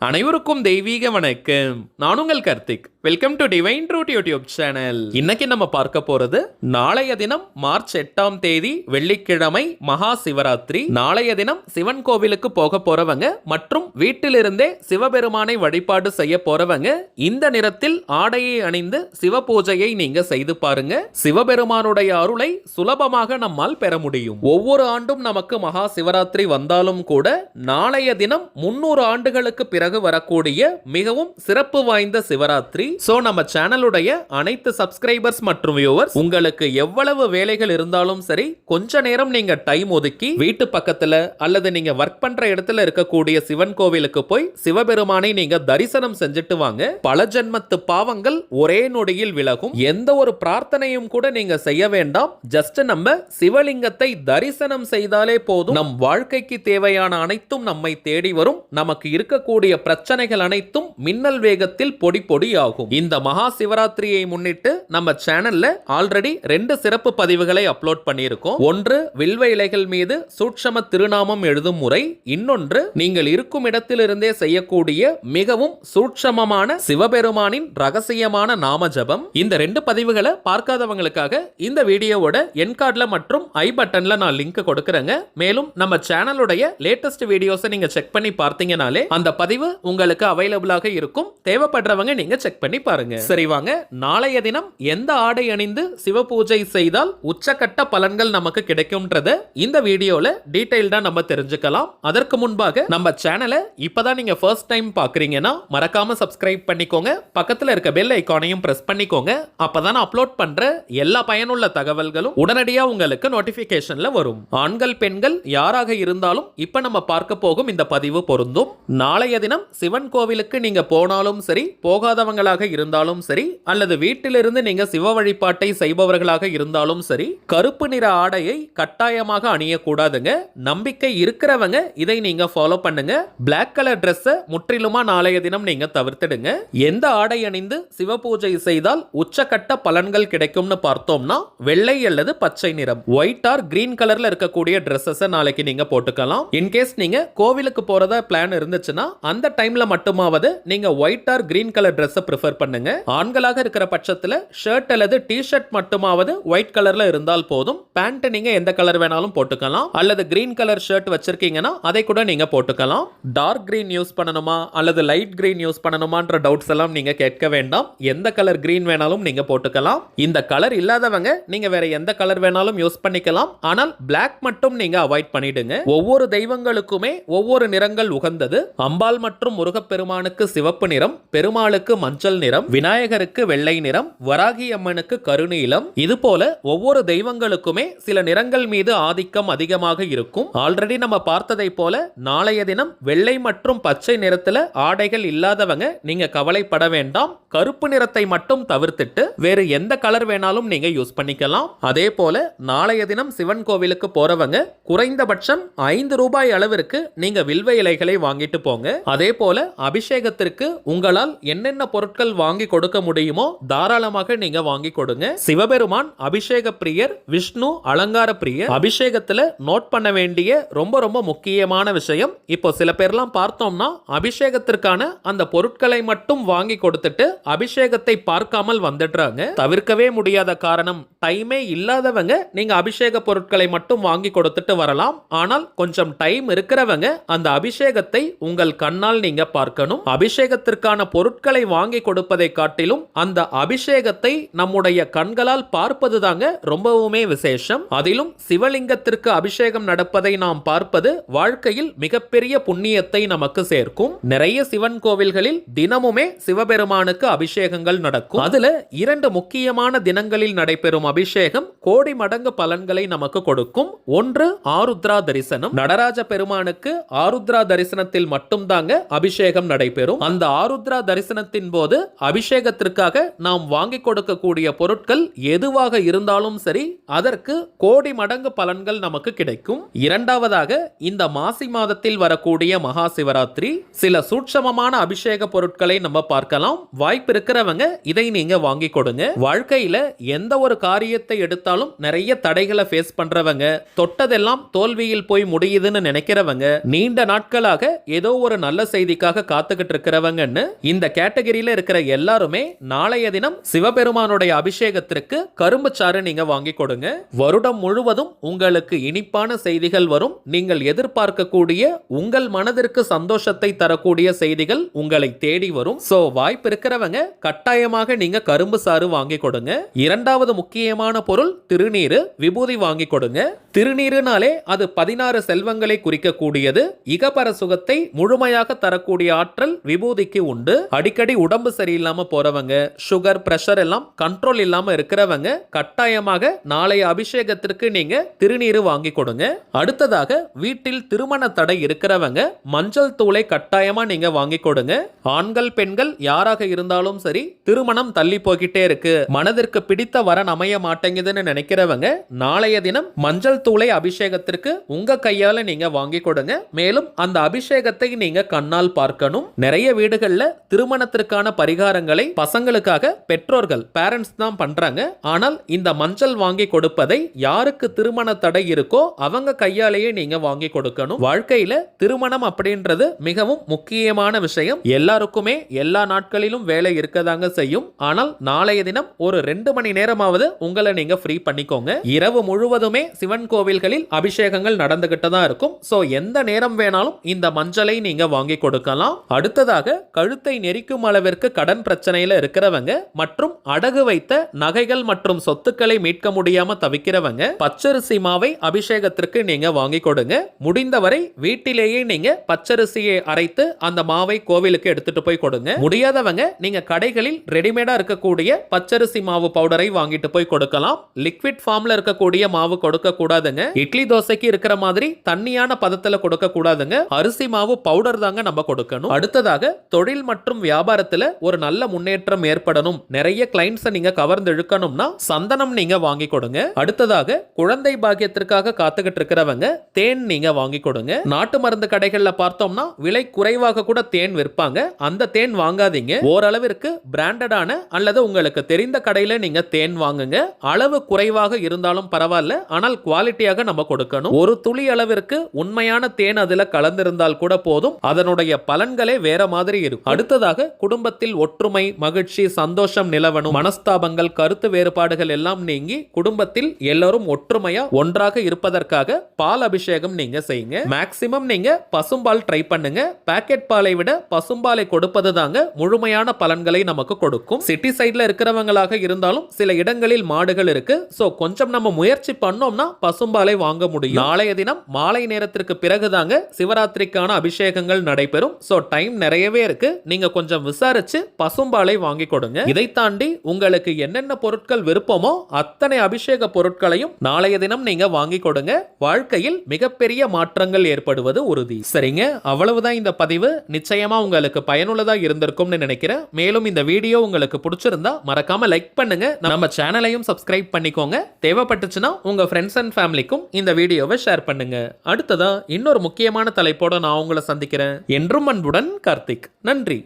அனைவருக்கும் தெய்வீக வணக்கம். நான் உங்கள் Karthik. Welcome to divine truth YouTube channel. இன்னைக்கு நம்ம பார்க்க போறது நாளைய தினம் மார்ச் 8ஆம் தேதி வெள்ளிக்கிழமை மகா சிவராத்திரி. நாளைய தினம் சிவன் கோவிலுக்கு போக போறவங்க மற்றும் வீட்டிலிருந்தே சிவபெருமானை வழிபாடு செய்ய போறவங்க இந்த நிறத்தில் ஆடையை அணிந்து சிவ பூஜையை நீங்க செய்து பாருங்க. சிவபெருமானுடைய அருளை சுலபமாக நம்மால் பெற முடியும். ஒவ்வொரு ஆண்டும் நமக்கு மகா சிவராத்திரி வந்தாலும் கூட நாளைய தினம் 300 ஆண்டுகளுக்கு பிறகு வரக்கூடிய மிகவும் சிறப்பு வாய்ந்த சிவராத்திரி. சோ நம்ம சேனலுடைய அனைத்து சப்ஸ்கிரைபர்ஸ் மற்றும் வியூவர்ஸ், உங்களுக்கு எவ்வளவு வேலைகள் இருந்தாலும் சரி, கொஞ்ச நேரம் நீங்க டைம் ஒதுக்கி வீட்டு பக்கத்துல அல்லது நீங்க ஒர்க் பண்ற இடத்துல இருக்கக்கூடிய சிவன் கோவிலுக்கு போய் சிவபெருமானை நீங்க தரிசனம் செஞ்சுட்டு வாங்க. பல ஜென்மத்து பாவங்கள் ஒரே நொடியில் விலகும். எந்த ஒரு பிரார்த்தனையும் கூட நீங்க செய்ய வேண்டாம். ஜஸ்ட் நம்ம சிவலிங்கத்தை தரிசனம் செய்தாலே போதும். நம் வாழ்க்கைக்கு தேவையான அனைத்தும் நம்மை தேடி வரும். நமக்கு இருக்கக்கூடிய பிரச்சனைகள் அனைத்தும் மின்னல் வேகத்தில் பொடி பொடி ஆகும். இந்த மகா சிவராத்திரியை முன்னிட்டு நம்ம சேனல்ல ஆல்ரெடி 2 சிறப்பு பதிவுகளை அப்லோட் பண்ணியிருக்கோம். ஒன்று வில்வ இலைகள் மீது சூட்சம திருநாமம் எழுதும் முறை, இன்னொன்று நீங்கள் இருக்கும் இடத்திலிருந்தே செய்யக்கூடிய மிகவும் சூட்சமமான சிவபெருமானின் ரகசியமான நாம ஜபம். இந்த 2 பதிவுகளை பார்க்காதவங்களுக்காக இந்த வீடியோவோட என் கார்டுல மற்றும் ஐ பட்டன்ல நான் லிங்க் கொடுக்கறேங்க. மேலும் நம்ம சேனலுடைய லேட்டஸ்ட் வீடியோஸை நீங்க செக் பண்ணி பார்த்தீங்கனாலே அந்த பதிவு உங்களுக்கு அவைலபிளாக இருக்கும். தேவைப்படுறவங்க நீங்க செக் பண்ணி பாருங்க. சரி வாங்க, நாளைய தினம் எந்த ஆடை அணிந்து சிவ பூஜை செய்தால் உச்சக்கட்ட பலன்கள் நமக்கு கிடைக்கும்ன்றத இந்த வீடியோல டீடைல்டா நம்ம தெரிஞ்சுக்கலாம். அதற்கு முன்பாக நம்ம சேனலை இப்பதான் நீங்க ஃபர்ஸ்ட் டைம் பாக்குறீங்கன்னா மறக்காம சப்ஸ்கிரைப் பண்ணிக்கோங்க. பக்கத்துல இருக்க பெல் ஐகானையும் பிரஸ் பண்ணிக்கோங்க. அப்பதான் அப்லோட் பண்ற எல்லா பயனுள்ள தகவல்களும் உடனடியா உங்களுக்கு நோட்டிபிகேஷன்ல வரும். ஆண்கள் பெண்கள் யாராக இருந்தாலும் இப்ப நம்ம பார்க்க போகும் இந்த பதிவு பொருந்தும். நாளைய தினம் சிவன் கோவிலுக்கு நீங்க போனாலும் சரி, போகாதவங்களாக இருந்தாலும் சரி, அல்லது வீட்டிலிருந்து நீங்க சிவ வழிபாட்டை செய்பவர்களாக இருந்தாலும் சரி, கருப்பு நிற ஆடையை கட்டாயமாக அணியக்கூடாதுங்க. நம்பிக்கை இருக்கிறவங்க இதை நீங்க ஃபாலோ பண்ணுங்க. பிளாக் கலர் டிரெஸ் முற்றிலுமா நாளைய தினம் நீங்க தவிர்த்திடுங்க. எந்த ஆடை அணிந்து சிவ பூஜை செய்தால் உச்சக்கட்ட பலன்கள் கிடைக்கும்னு பார்த்தோம்னா வெள்ளை அல்லது பச்சை நிறம், ஒயிட் ஆர் கிரீன் கலர்ல இருக்கக்கூடிய டிரெஸ்ஸஸ் நாளைக்கு நீங்க போட்டுக்கலாம். இன்கேஸ் நீங்க கோவிலுக்கு போறதா பிளான் இருந்துச்சுன்னா அந்த டைம்ல மட்டுமாவது நீங்க white R green colour Dress prefer பண்ணுங்க. ஆண்களாக இருக்கிற பட்சத்துல ஷர்ட் அல்லது டி-ஷர்ட் மட்டுமாவது ஒயிட் கலர்ல இருந்தால் போதும். பேண்ட் நீங்க எந்த கலர் வேணாலும் போட்டுக்கலாம். அல்லது கிரீன் கலர் ஷர்ட் வச்சிருக்கீங்கன்னா அதை கூட நீங்க போட்டுக்கலாம். டார்க் கிரீன் யூஸ் பண்ணணுமா அல்லது லைட் கிரீன் யூஸ் பண்ணணுமான்ற டவுட்ஸ் எல்லாம் நீங்க கேட்க வேண்டாம். எந்த கலர் கிரீன் வேணாலும் நீங்க போட்டுக்கலாம். இந்த கலர் இல்லாதவங்க நீங்க வேற எந்த கலர் வேணாலும் யூஸ் பண்ணிக்கலாம். ஆனால் Black மட்டும் நீங்க அவாய்ட் பண்ணிடுங்க. ஒவ்வொரு தெய்வங்களுக்குமே ஒவ்வொரு நிறங்கள் உகந்தது. அம்பாள் மற்றும் முருகப்பெருமானுக்கு சிவப்பு நிறம், பெருமாளுக்கு மஞ்சள் நிறம், விநாயகருக்கு வெள்ளை நிறம், வராகி அம்மனுக்கு கருநீலம். இது போல ஒவ்வொரு தெய்வங்களுக்குமே சில நிறங்கள் மீது ஆதிக்கம் அதிகமாக இருக்கும். ஆல்ரெடி நம்ம பார்த்ததை போல நாளைய தினம் வெள்ளை மற்றும் பச்சை நிறத்துல ஆடைகள் இல்லாதவங்க நீங்க கவலைப்பட வேண்டாம். கருப்பு நிறத்தை மட்டும் தவிர்த்துட்டு வேறு எந்த கலர் வேணாலும் நீங்க யூஸ் பண்ணிக்கலாம். அதே போல நாளைய தினம் சிவன் கோவிலுக்கு போறவங்க குறைந்தபட்சம் 5 ரூபாய் அளவிற்கு நீங்க வில்வ இலைகளை வாங்கிட்டு போங்க. அதே போல அபிஷேகத்திற்கு உங்களால் என்னென்ன பொருட்கள் வாங்கி கொடுக்க முடியுமோ தாராளமாக நீங்க வாங்கி கொடுங்க. சிவபெருமான் அபிஷேக பிரியர், விஷ்ணு அலங்கார பிரியர். அபிஷேகத்துல நோட் பண்ண வேண்டிய ரொம்ப ரொம்ப முக்கியமான விஷயம், இப்போ சில பேர்லாம் பார்த்தோம்னா அபிஷேகத்திற்கான அந்த பொருட்களை மட்டும் வாங்கி கொடுத்துட்டு அபிஷேகத்தை பார்க்காமல் வந்துடுறாங்க. தவிர்க்கவே முடியாத காரணம், டைமே இல்லாதவங்க நீங்க அபிஷேக பொருட்களை மட்டும் வாங்கி கொடுத்துட்டு வரலாம். ஆனால் கொஞ்சம் டைம் இருக்கிறவங்க அந்த அபிஷேகத்தை உங்கள் கண்ணால் நீங்க பார்க்கணும். அபிஷேகத்திற்கான பொருட்களை வாங்கி கொடுப்பதை காட்டிலும் அந்த அபிஷேகத்தை நம்முடைய கண்களால் பார்ப்பது தாங்க ரொம்பவுமே விசேஷம். அதிலும் சிவலிங்கத்திற்கு அபிஷேகம் நடப்பதை நாம் பார்ப்பது வாழ்க்கையில் மிகப்பெரிய புண்ணியத்தை நமக்கு சேர்க்கும். நிறைய சிவன் கோவில்களில் தினமுமே சிவபெருமானுக்கு அபிஷேகங்கள் நடக்கும். அதுல 2 முக்கியமான தினங்களில் நடைபெறும் அபிஷேகம் கோடி மடங்கு பலன்களை நமக்கு கொடுக்கும். ஒன்று ஆருத்ரா தரிசனம். நடராஜ பெருமானுக்கு ஆருத்ரா தரிசனத்தில் மட்டும் தாங்க அபிஷேகம் நடைபெறும். அந்த ஆருத்ரா தரிசனத்தின் போது அபிஷேகத்திற்காக நாம் வாங்கி கொடுக்கக்கூடிய பொருட்கள் எதுவாக இருந்தாலும் சரி, அதற்கு கோடி மடங்கு பலன்கள் நமக்கு கிடைக்கும். இரண்டாவதாக இந்த மாசி மாதத்தில் வரக்கூடிய மகா சிவராத்திரி சில சூட்சமமான அபிஷேக பொருட்களை நம்ம பார்க்கலாம். வாய்ப்பு இருக்கிறவங்க இதை நீங்க வாங்கி கொடுங்க. வாழ்க்கையில எந்த ஒரு காரியம் காரியத்தை எடுத்தாலும் நிறைய தடைகளை ஃபேஸ் பண்றவங்க, தொட்டதெல்லாம் தோல்வியில் போய் முடியுதுன்னு நினைக்கிறவங்க, நீண்ட நாட்களாக ஏதோ ஒரு நல்ல செய்திக்காக காத்துக்கிட்டு இருக்கிறவங்கன்னு இந்த கேட்டகரியில இருக்கிற எல்லாருமே நாளைய தினம் சிவபெருமானுடைய அபிஷேகத்திற்கு கரும்பு சாறு நீங்க வாங்கி கொடுங்க. வருடம் முழுவதும் உங்களுக்கு இனிப்பான செய்திகள் வரும். நீங்கள் எதிர்பார்க்கக்கூடிய உங்கள் மனதிற்கு சந்தோஷத்தை தரக்கூடிய செய்திகள் உங்களை தேடி வரும். சோ வாய்ப்பு இருக்கிறவங்க கட்டாயமாக நீங்க கரும்பு சாறு வாங்கி கொடுங்க. இரண்டாவது முக்கியமான பொருள் திருநீரு, விபூதி வாங்கி கொடுங்க. திருநீருனாலே அது 16 செல்வங்களை குறிக்கக்கூடியது. இகபர சுகத்தை முழுமையாக தரக்கூடிய ஆற்றல் விபூதிக்கு உண்டு. அடிக்கடி உடம்பு சரியில்லாம போறவங்க, சுகர் பிரஷர் எல்லாம் கண்ட்ரோல் இல்லாம இருக்கிறவங்க கட்டாயமாக நாளைய அபிஷேகத்திற்கு நீங்க திருநீரு வாங்கி கொடுங்க. அடுத்ததாக வீட்டில் திருமண தடை இருக்கிறவங்க மஞ்சள் தூளை கட்டாயமா நீங்க வாங்கி கொடுங்க. ஆண்கள் பெண்கள் யாராக இருந்தாலும் சரி, திருமணம் தள்ளி போய்கிட்டே இருக்கு, மனதிற்கு பிடித்த வரன் அமைய மாட்டேங்குதுன்னு நினைக்கிறவங்க நாளைய தினம் மஞ்சள் தூளை அபிஷேகத்திற்கு உங்க கையால நீங்க வாங்கி கொடுங்க. மேலும் அந்த அபிஷேகத்தை நீங்க கண்ணால் பார்க்கணும். நிறைய வீடுகள்ல திருமணத்திற்கான பரிகாரங்களை பசங்களுக்காக பெற்றோர்கள் பேரண்ட்ஸ் தான் பண்றாங்க. ஆனால் இந்த மஞ்சள் வாங்கி கொடுப்பதை யாருக்கு திருமண தடை இருக்கோ அவங்க கையாலேயே நீங்க வாங்கி கொடுக்கணும். வாழ்க்கையில திருமணம் அப்படின்றது மிகவும் முக்கியமான விஷயம். எல்லாருக்குமே எல்லா நாட்களிலும் வேலை இருக்கதாங்க செய்யும். ஆனால் நாளைய தினம் ஒரு 2 மணி நேரமாவது உங்களை நீங்க ஃப்ரீ பண்ணிக்கோங்க. இரவு முழுவதுமே சிவன் கோவில்களில் அபிஷேகங்கள் நடந்துகிட்டு தான் இருக்கும். சோ எந்த நேரம் வேணாலும் இந்த மஞ்சளை நீங்க வாங்கி கொடுக்கலாம். அடுத்ததாக கழுத்தை நெரிக்கும் அளவிற்கு கடன் பிரச்சனையில இருக்கிறவங்க மற்றும் அடகு வைத்த நகைகள் மற்றும் சொத்துக்களை மீட்க முடியாம தவிக்கிறவங்க பச்சரிசி மாவை அபிஷேகத்திற்கு நீங்க வாங்கி கொடுங்க. முடிந்தவரை வீட்டிலேயே நீங்க பச்சரிசியை அரைத்து அந்த மாவை கோவிலுக்கு எடுத்துட்டு போய் கொடுங்க. முடியாதவங்க நீங்க கடைகளில் ரெடிமேடா இருக்கக்கூடிய பச்சரிசி மாவு பவுடரை வாங்கிட்டு போய் கொடுக்கலாம். லிக்விட் ஃபார்ம்ல இருக்கக்கூடிய மாவு கொடுக்க கூடாதுங்க. இட்லி தோசைக்கு இருக்கிற மாதிரி தண்ணியான பதத்துல கொடுக்க கூடாதுங்க. அரிசி மாவு பவுடர் தாங்க நம்ம கொடுக்கணும். அடுத்ததாக தொழில் மற்றும் வியாபாரத்துல ஒரு நல்ல முன்னேற்றம் ஏற்படணும், நிறைய கிளைண்ட்ஸை நீங்க கவர்ந்து இழுக்கணும்னா சந்தனம் நீங்க வாங்கி கொடுங்க. அடுத்ததாக குழந்தை பாக்கியத்திற்காக காத்துக்கிட்டு இருக்கிறவங்க தேன் நீங்க வாங்கி கொடுங்க. நாட்டு மருந்து கடைகள்ல பார்த்தோம்னா விலை குறைவாக கூட தேன் விற்பாங்க. அந்த தேன் வாங்காதீங்க. ஓரளவிற்கு பிராண்டடான அல்லது உங்களுக்கு தெரிந்த கடையில நீங்க தேன் வாங்குங்க. அளவு குறைவாக இருந்தாலும் பரவாயில்ல, ஆனால் குவாலிட்டியாக நம்ம கொடுக்கணும். ஒரு துளி அளவிற்கு உண்மையான தேன் அதுல கலந்திருந்தால் கூட போதும், அதனுடைய பலன்களே வேற மாதிரி இருக்கும். அடுத்ததாக குடும்பத்தில் ஒற்றுமை, மகிழ்ச்சி, சந்தோஷம் நிலவணும். மனஸ்தாபங்கள், கருத்து வேறுபாடுகள் எல்லாம் நீங்கி குடும்பத்தில் எல்லாரும் ஒற்றுமையா ஒன்றாக இருப்பதற்காக பால் அபிஷேகம் நீங்க செய்யுங்க. மேக்சிமம் நீங்க பசும்பால் ட்ரை பண்ணுங்க. பாக்கெட் பாலை விட பசும்பாலை கொடுப்பது தாங்க முழுமையான பலன்களை நமக்கு கொடுக்கும். சிட்டி சைட்ல இருக்கிறவங்களாக இருந்தாலும் சில இடங்களில் மாடுகள் இருக்கு. சோ கொஞ்சம் நம்ம முயற்சி பண்ணோம்னா பசும்பாலை வாங்க முடியும். நாளைய தினம் மாலை நேரத்திற்கு பிறகுதாங்க சிவராத்திரிக்கான அபிஷேகங்கள் நடைபெறும். சோ டைம் நிறையவே இருக்கு. நீங்க கொஞ்சம் விசாரிச்சு பசும்பாலை வாங்கி கொடுங்க. இதை தாண்டி உங்களுக்கு என்னென்ன பொருட்கள் விருப்பமோ அத்தனை அபிஷேக பொருட்களையும் நாளைய தினம் நீங்க வாங்கி கொடுங்க. வாழ்க்கையில் மிகப்பெரிய மாற்றங்கள் ஏற்படுவது உறுதி. சரிங்க, அவ்வளவுதான் இந்த பதிவு. நிச்சயமா உங்களுக்கு பயனுள்ளதா இருந்திருக்கும்னு நினைக்கிறேன். மேலும் இந்த வீடியோ உங்களுக்கு பிடிச்சிருந்தா மறக்காம லைக் பண்ணுங்க. நம்ம சேனலையும் சப்ஸ்கிரைப் பண்ணிக்கோங்க. தேவைப்பட்டுச்சுன்னா உங்க ஃப்ரெண்ட்ஸ் அண்ட் ஃபேமிலிக்கும் இந்த வீடியோவை ஷேர் பண்ணுங்க. அடுத்ததா இன்னொரு முக்கியமான தலைப்போட நான் உங்களை சந்திக்கிறேன். என்றும் அன்புடன் கார்த்திக். நன்றி.